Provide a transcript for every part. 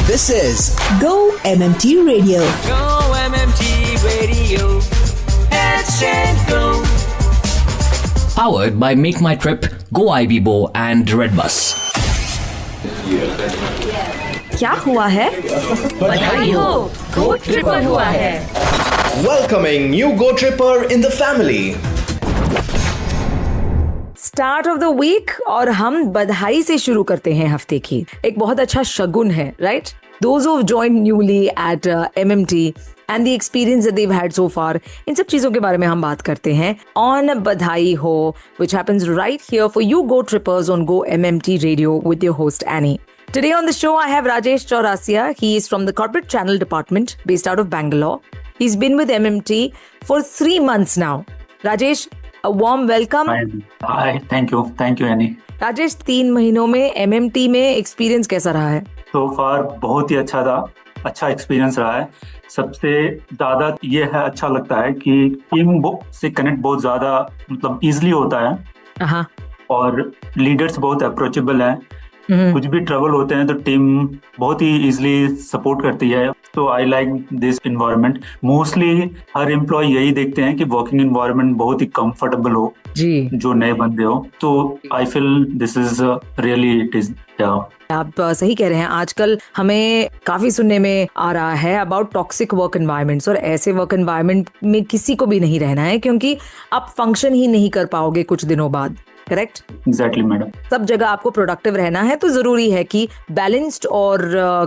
This is Go MMT Radio. Go MMT Radio. Let's go. Powered by Make My Trip, Go IBBO and Redbus. क्या हुआ है? बधाई हो, गो tripper हुआ है। Welcoming new Go Tripper in the family. Start of the week और हम बधाई से शुरू करते हैं हफ्ते की। एक बहुत अच्छा शगुन है, right? Those who have joined newly at MMT and the experience that they've had so far, इन सब चीजों के बारे में हम बात करते हैं on बधाई हो, which happens right here for you Go Trippers on Go MMT Radio with your host Annie. Today on the show I have Rajesh Chaurasia. He is from the corporate channel department based out of Bangalore. He's been with MMT for 3 months now. Rajesh, a warm welcome. Hi, thank you, Annie. Rajesh, 3 महीनों में MMT में experience कैसा रहा है? So far बहुत ही अच्छा था, अच्छा एक्सपीरियंस रहा है। सबसे ज्यादा ये है, अच्छा लगता है कि टीम से कनेक्ट बहुत ज्यादा मतलब इजीली होता है। हाँ। और लीडर्स बहुत अप्रोचेबल हैं। कुछ भी ट्रबल होते हैं तो टीम बहुत ही इजीली सपोर्ट करती है। तो I like this environment. Mostly हर एम्प्लॉय यही देखते हैं कि वर्किंग इन्वायरमेंट बहुत ही कंफर्टेबल हो जी, जो नए बंदे हो। तो I feel this is really it is. आप सही कह रहे हैं। आजकल हमें काफी सुनने में आ रहा है अबाउट टॉक्सिक वर्क एनवायरनमेंट्स, और ऐसे वर्क एनवायरनमेंट में किसी को भी नहीं रहना है, क्योंकि आप फंक्शन ही नहीं कर पाओगे कुछ दिनों बाद। करेक्ट? Exactly madam. सब जगह आपको प्रोडक्टिव रहना है, तो जरूरी है कि बैलेंस्ड और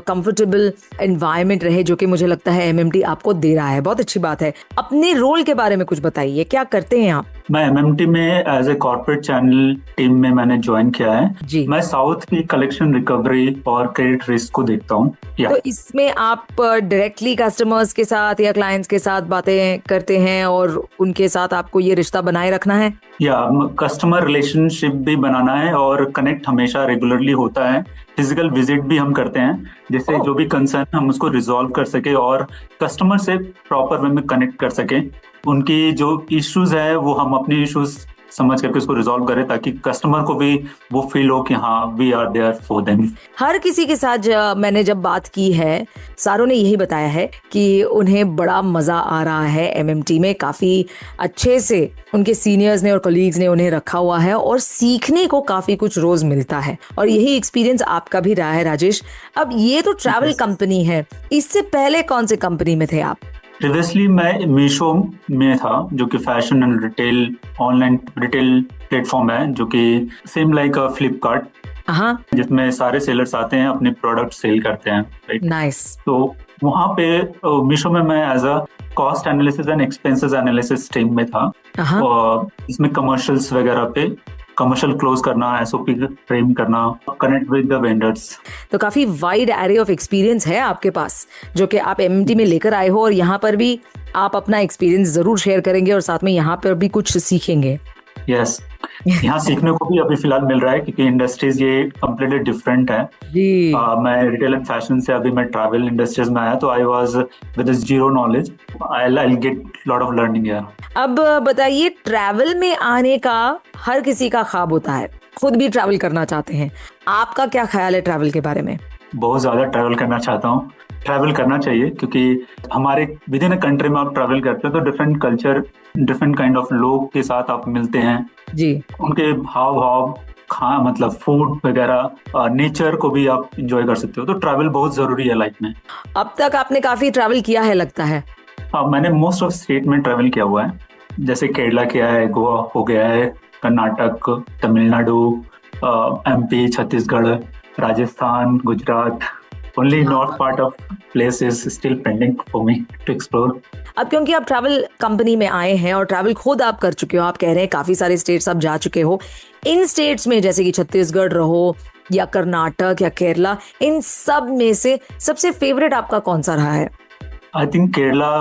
कंफर्टेबल एनवायरनमेंट रहे, जो कि मुझे लगता है MMT आपको दे रहा है। बहुत अच्छी बात है। अपने रोल के बारे में कुछ बताइए, क्या करते हैं आप? मैं MMT में as a corporate channel team में मैंने ज्वाइन किया है जी। मैं साउथ की कलेक्शन, रिकवरी और क्रेडिट रिस्क को देखता हूँ। तो इसमें आप डायरेक्टली कस्टमर्स के साथ या क्लाइंट्स के साथ बातें करते हैं और उनके साथ आपको ये रिश्ता बनाए रखना है? या कस्टमर रिलेशनशिप भी बनाना है और कनेक्ट हमेशा रेगुलरली होता है। फिजिकल विजिट भी हम करते हैं, जिससे जो भी कंसर्न हम उसको रिजॉल्व कर सके और कस्टमर से प्रॉपर वे में कनेक्ट कर सके। उनकी जो इश्यूज है वो हम अपनी इश्यूज समझ करके उसको रिजॉल्व करें, ताकि कस्टमर को भी वो फील हो कि हाँ we are there for them. हर किसी के साथ मैंने जब बात की है, सारों ने यही बताया है कि उन्हें बड़ा मजा आ रहा है MMT में। काफी अच्छे से उनके सीनियर्स ने और कलीग्स ने उन्हें रखा हुआ है और सीखने को काफी कुछ रोज मिलता है, और यही एक्सपीरियंस आपका भी रहा है राजेश। अब ये तो ट्रैवल कंपनी है, इससे पहले कौन से कंपनी में थे आप? प्रीवियसली मैं मीशो में था, जो कि fashion and retail online retail platform है, जो कि सेम लाइक फ्लिपकार्ट, जिसमें सारे सेलर्स आते हैं अपने प्रोडक्ट सेल करते हैं, राइट? नाइस। तो वहाँ पे मीशो में मैं as a cost analysis and expenses analysis team में था। और इसमें कमर्शियल्स वगैरह पे कमर्शियल क्लोज करना, SOP फ्रेम करना, कनेक्ट विद द वेंडर्स। तो काफी वाइड एरे ऑफ एक्सपीरियंस है आपके पास, जो कि आप MMT में लेकर आए हो, और यहाँ पर भी आप अपना एक्सपीरियंस जरूर शेयर करेंगे और साथ में यहाँ पर भी कुछ सीखेंगे। यस, यहाँ सीखने को भी अभी फिलहाल मिल रहा है, क्योंकि इंडस्ट्रीज ये कम्प्लीटली डिफरेंट है जी। मैं रिटेल एंड फैशन से अभी मैं ट्रैवल इंडस्ट्रीज में आया, तो I was with zero knowledge. I get lot of learning here. अब बताइए, ट्रैवल में आने का हर किसी का ख्वाब होता है, खुद भी ट्रैवल करना चाहते हैं। आपका क्या ख्याल है ट्रैवल के बारे में? बहुत ज्यादा ट्रैवल करना चाहता हूँ। ट्रैवल करना चाहिए, क्योंकि हमारे विद इन अ कंट्री में आप ट्रैवल करते हैं तो different culture, different kind of लोग के साथ आप मिलते हैं जी। उनके हाव भाव, मतलब फूड वगैरह, नेचर को भी आप इंजॉय कर सकते हो। तो ट्रैवल बहुत जरूरी है लाइफ में। अब तक आपने काफी ट्रैवल किया है लगता है? मैंने मोस्ट ऑफ स्टेट में ट्रैवल किया हुआ है, जैसे केरला किया है, गोवा हो गया है, Karnataka, Tamil Nadu, MP, Chhattisgarh, Rajasthan, Gujarat. Only north part of place is still pending for me to explore. अब क्योंकि आप ट्रैवल कंपनी में आए हैं और ट्रैवल खुद आप कर चुके हो, आप कह रहे हैं काफी सारे स्टेट्स आप जा चुके हो। इन स्टेट्स में जैसे कि छत्तीसगढ़ रहो या कर्नाटक या केरला, इन सब में से सबसे फेवरेट आपका कौन सा रहा है? आई थिंक केरला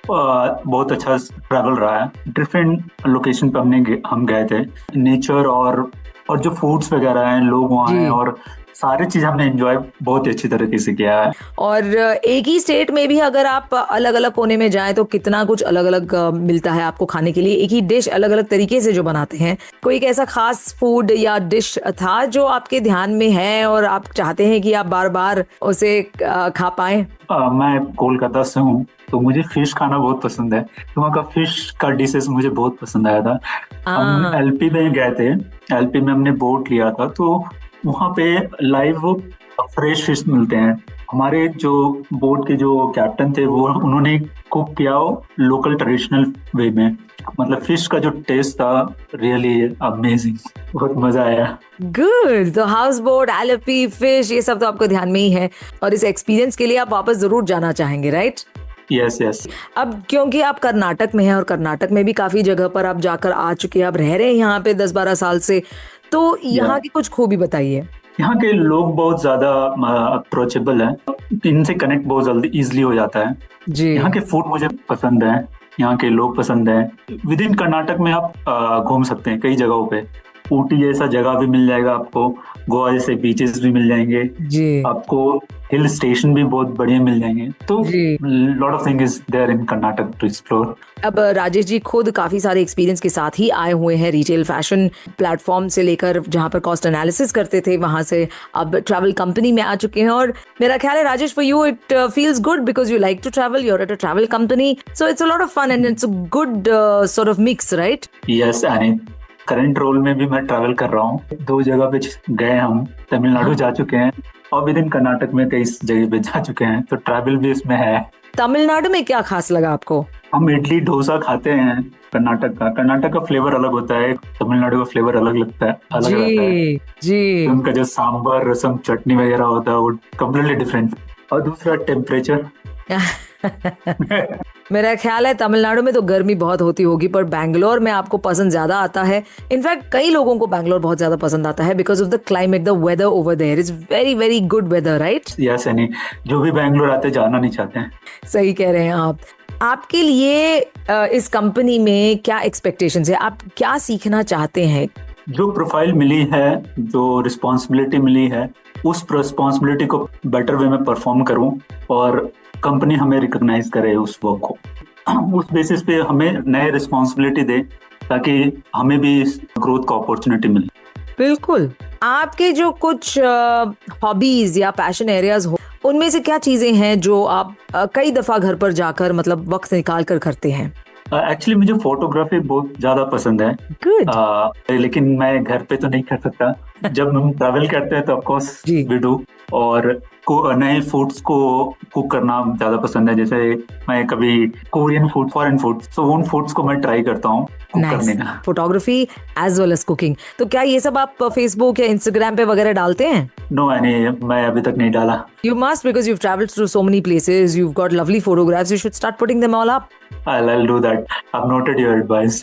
बहुत अच्छा ट्रैवल रहा है। डिफरेंट लोकेशन पे हम गए थे। नेचर और जो फूड्स वगैरह हैं, लोग वहाँ हैं, और सारी चीज हमने एंजॉय बहुत अच्छी तरीके से किया है। और एक ही स्टेट में भी अगर आप अलग अलग कोने में जाएं तो कितना कुछ अलग अलग मिलता है आपको खाने के लिए, एक ही डिश अलग अलग तरीके से जो बनाते हैं। कोई एक ऐसा खास फूड या डिश था जो आपके ध्यान में है और आप चाहते हैं कि आप बार बार उसे खा पाएं? मैं कोलकाता से हूँ, तो मुझे फिश खाना बहुत पसंद है। तो वहाँ का फिश का डिशेस मुझे बहुत पसंद आया था। हम एलपी में गए थे, एलपी में हमने बोट लिया था, तो वहाँ पे लाइव फ्रेश फिश मिलते हैं। हमारे जो बोट के जो कैप्टन थे वो उन्होंने कुक किया लोकल ट्रेडिशनल वे में। मतलब फिश का जो टेस्ट था रियली अमेजिंग, बहुत मजा आया। गुड। तो हाउस बोट, एलपी, फिश, ये सब तो आपको ध्यान में ही है और इस एक्सपीरियंस के लिए आप वापस जरूर जाना चाहेंगे, राइट? Yes yes. अब क्योंकि आप कर्नाटक में हैं और कर्नाटक में भी काफी जगह पर आप जाकर आ चुके हैं, आप रह रहे हैं यहाँ पे 10-12 साल से, तो यहाँ की कुछ खूबी बताइए। यहाँ के लोग बहुत ज्यादा अप्रोचेबल हैं, इनसे कनेक्ट बहुत जल्दी इजिली हो जाता है जी। यहाँ के फूड मुझे पसंद है, यहाँ के लोग पसंद हैं। विद इन कर्नाटक में आप घूम सकते हैं कई जगहों पे। ऊटी जैसा जगह भी मिल जाएगा आपको, गोवा जैसे बीचेस भी मिल जाएंगे जी। आपको, हिल स्टेशन भी बहुत बढ़िया मिल जाएंगे। तो lot of thing is there in Karnataka to explore. अब राजेश जी खुद काफी सारे एक्सपीरियंस के साथ ही आए हुए हैं, रिटेल फैशन प्लेटफॉर्म से लेकर जहां पर कॉस्ट एनालिसिस करते थे वहां से अब ट्रैवल कंपनी में आ चुके हैं। और मेरा ख्याल है Rajesh, for you it feels good because you like to travel, you are at a travel company, so it's a lot of fun and it's a good sort of mix, right? Yes any, current role में भी मैं travel कर रहा हूँ। 2 जगह पे गए, हम तमिलनाडु जा चुके हैं और विद इन कर्नाटक में कई जगह पे जा चुके हैं, तो ट्रैवल भी इसमें है। तमिलनाडु में क्या खास लगा आपको? हम इडली डोसा खाते हैं कर्नाटक का फ्लेवर अलग होता है, तमिलनाडु का फ्लेवर अलग लगता है, अलग रहता है जी। उनका जो सांबर रसम चटनी वगैरह होता है वो कम्प्लीटली डिफरेंट। और दूसरा टेम्परेचर मेरा ख्याल है तमिलनाडु में तो गर्मी बहुत होती होगी, पर बैंगलोर में आपको पसंद ज्यादा आता है। इनफैक्ट कई लोगों को बैंगलोर बहुत ज्यादा पसंद आता है because of the climate, the weather over there is very very good weather, right? Yes any, जो भी बैंगलोर आते जाना नहीं चाहते हैं। सही कह रहे हैं आप। आपके लिए इस कंपनी में क्या एक्सपेक्टेशंस है, आप क्या सीखना चाहते हैं? जो प्रोफाइल मिली है, जो रिस्पॉन्सिबिलिटी मिली है, उस रिस्पॉन्सिबिलिटी को बेटर वे में परफॉर्म करूं और कंपनी हमें रिकॉग्नाइज करे उस वर्क को, उस बेसिस पे हमें नए रिस्पॉन्सिबिलिटी दे ताकि हमें भी ग्रोथ का अपॉर्चुनिटी मिले। बिल्कुल। आपके जो कुछ हॉबीज या पैशन एरियाज हो, उनमें से क्या चीजें हैं जो आप कई दफा घर पर जाकर मतलब वक्त निकाल कर करते हैं? एक्चुअली मुझे फोटोग्राफी बहुत ज्यादा पसंद है। गुड। लेकिन मैं घर पे तो नहीं कर सकता। जब हम ट्रैवल करते हैं तो ऑफ कोर्स वी डू। और नए फूड्स को कुक करना ज्यादा पसंद है। जैसे मैं कभी कोरियन फूड, फॉरेन फूड, तो उन फूड्स को मैं ट्राई करता हूँ करने का। Photography as well as cooking. तो क्या ये सब आप फेसबुक या इंस्टाग्राम पे वगैरह डालते हैं? नो, मैं अभी तक नहीं डाला। You must, because you've traveled through so many places, you've got lovely photographs, you should start putting them all up. I'll do that. I've noted your advice.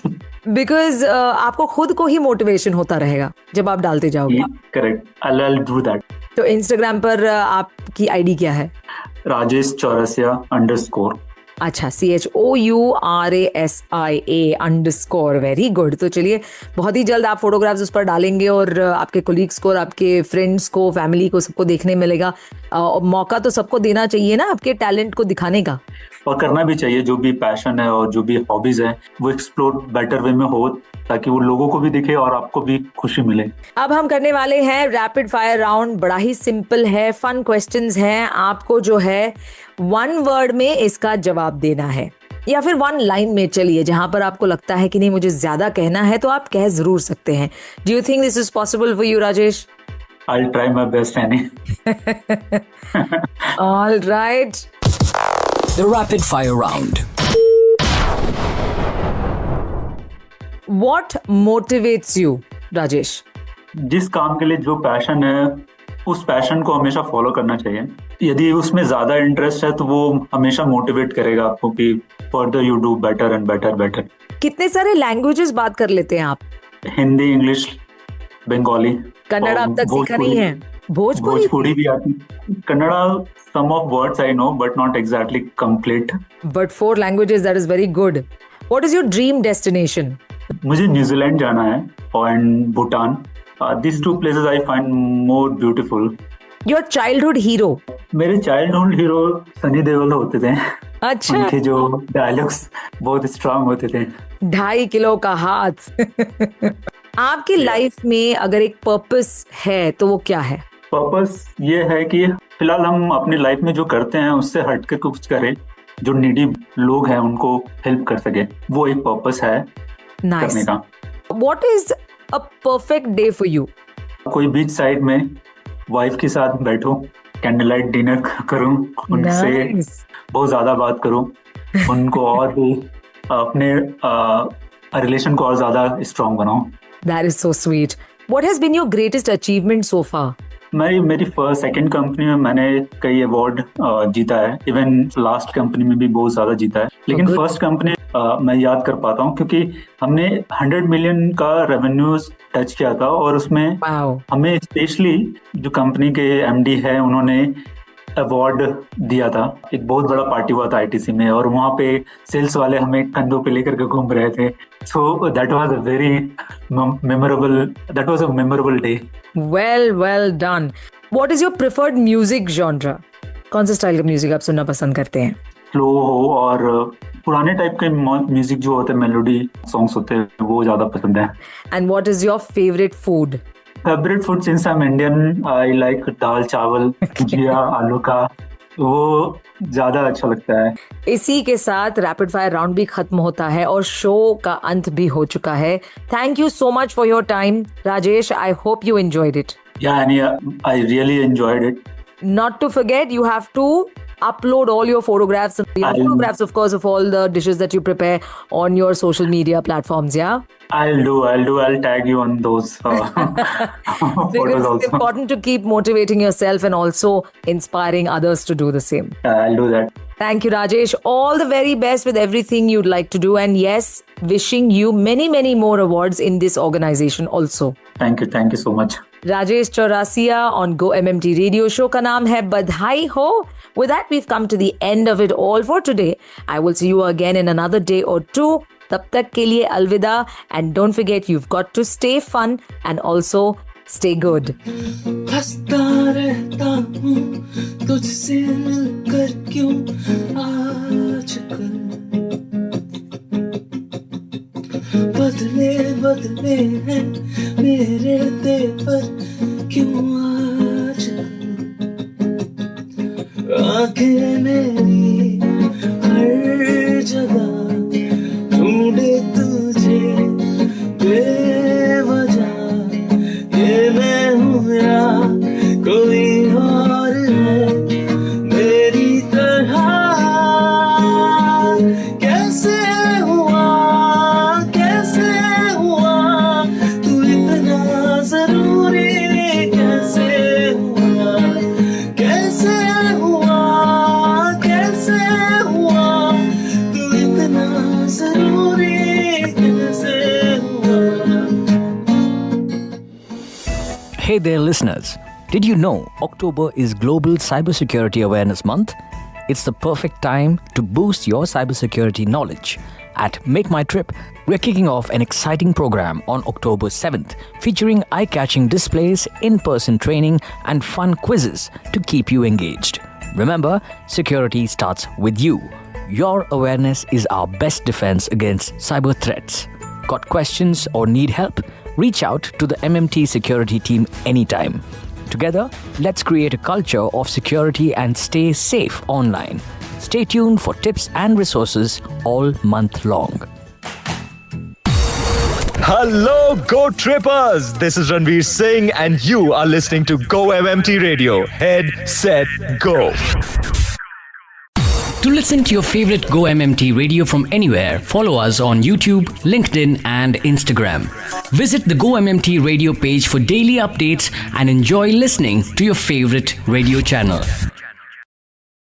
Because आपको खुद को ही मोटिवेशन होता रहेगा जब आप डालते जाओगे। Correct, I'll do that. तो इंस्टाग्राम पर आपकी आईडी क्या है? राजेश चौरसिया _ अच्छा, CHOURASIA_ वेरी गुड। तो चलिए, बहुत ही जल्द आप फोटोग्राफ्स उस पर डालेंगे और आपके कोलीग्स को और आपके फ्रेंड्स को, फैमिली को, सबको देखने मिलेगा। मौका तो सबको देना चाहिए ना आपके टैलेंट को दिखाने का, और करना भी चाहिए। जो भी पैशन है और जो भी हॉबीज है वो एक्सप्लोर बेटर वे में हो ताकि वो लोगों को भी दिखे और आपको भी खुशी मिले। अब हम करने वाले हैं रैपिड फायर राउंड। बड़ा ही सिंपल है, फन क्वेश्चंस हैं। आपको जो है 1 वर्ड में इसका जवाब देना है या फिर 1 लाइन में। चलिए, जहां पर आपको लगता है कि नहीं मुझे ज्यादा कहना है तो आप कह जरूर सकते हैं। Do you think this is possible for you, Rajesh? I'll try my best, Annie. All right. The rapid fire round. What motivates you, Rajesh? जिस काम के लिए जो पैशन है उस पैशन को हमेशा फॉलो करना चाहिए। यदि उसमें ज्यादा इंटरेस्ट है तो वो हमेशा मोटिवेट करेगा आपको कि further you do better and better better. कितने सारे लैंग्वेजेस बात कर लेते हैं आप? हिंदी, इंग्लिश, बंगाली। कन्नड़ अब तक सीखा नहीं है? भोजपुरी भी आती। Kannada some of words I know but not exactly complete. But 4 languages, that is very good. What is your dream destination? मुझे न्यूजीलैंड जाना है और Bhutan. These two places I find more beautiful. Your childhood hero. मेरे childhood hero Sunny Deol होते थे. अच्छा. उनके जो डायलॉग्स बहुत स्ट्रांग होते थे. 2.5 किलो का हाथ. आपकी लाइफ में अगर एक पर्पस है तो वो क्या है? पर्पस ये है कि फिलहाल हम अपनी लाइफ में जो करते हैं उससे हट के कुछ करें, जो नीडी लोग हैं उनको हेल्प कर सके. वो एक पर्पस है करने का. What is a perfect day for you? कोई बीच साइड में वाइफ के साथ बैठो, कैंडल लाइट डिनर करूं, उनसे बहुत ज्यादा बात करूं, उनको और भी अपने रिलेशन को और ज्यादा स्ट्रॉन्ग बनाऊं. That is so sweet. What has been your greatest achievement so far? मेरी सेकंड कंपनी में मैंने कई अवार्ड जीता है. इवन लास्ट कंपनी में भी बहुत ज्यादा जीता है. लेकिन फर्स्ट कंपनी मैं याद कर पाता हूँ क्योंकि हमने 100 मिलियन का रेवेन्यू टच किया था और उसमें हमें स्पेशली जो कंपनी के एमडी है उन्होंने अवार्ड दिया था. एक बहुत बड़ा पार्टी हुआ था आईटीसी में और वहाँ पे सेल्स वाले हमें कंधों पे लेकर के घूम रहे थे. So that was a very memorable day. Well done. What is your preferred music genre? कौन सा स्टाइल का म्यूजिक आप सुनना पसंद करते हैं? स्लो हो और पुराने टाइप के म्यूजिक जो होते हैं, मेलोडी सॉन्ग्स होते हैं, वो ज्यादा पसंद है. And what is your favorite food? Favourite food since I am Indian, I like dal chawal, bhujia, आलू का, वो ज्यादा अच्छा लगता है. इसी के साथ रैपिड फायर राउंड भी खत्म होता है और शो का अंत भी हो चुका है. Thank you so much for your time Rajesh. I hope you enjoyed it. I really enjoyed it. Not to forget, you have to upload all your photographs, of course, of all the dishes that you prepare on your social media platforms. Yeah, I'll tag you on those because photos it's also. important to keep motivating yourself and also inspiring others to do the same. I'll do that. Thank you, Rajesh. All the very best with everything you'd like to do, and yes, wishing you many more awards in this organization also. Thank you so much. Rajesh Chaurasia on Go MMT Radio. Show का नाम है बधाई हो. With that, we've come to the end of it all for today. I will see you again in another day or two. तब तक के लिए अलविदा. And don't forget, you've got to stay fun and also stay good. हंसता रहता हूँ तुझसे मिलकर क्यों आजकल, बदले हैं मेरे तेवर क्यों आजकल. आंखें मेरी हर जगह ढूंढे तुझे बेवजह. ये मैं हूँ या कोई और है मेरी तरह. कैसे हुआ तू इतना जरूरी, कैसे हुआ तू इतना जरूरी, कैसे हुआ. Hey there, listeners. Did you know October is Global Cybersecurity Awareness Month? It's the perfect time to boost your cybersecurity knowledge. At Make My Trip, we're kicking off an exciting program on October 7th, featuring eye-catching displays, in-person training, and fun quizzes to keep you engaged. Remember, security starts with you. Your awareness is our best defense against cyber threats. Got questions or need help? Reach out to the MMT security team anytime. Together, let's create a culture of security and stay safe online. Stay tuned for tips and resources all month long. Hello, Go Trippers! This is Ranveer Singh, and you are listening to Go MMT Radio. Head, set, go. To listen to your favorite Go MMT radio from anywhere, follow us on YouTube, LinkedIn, and Instagram. Visit the Go MMT radio page for daily updates and enjoy listening to your favorite radio channel.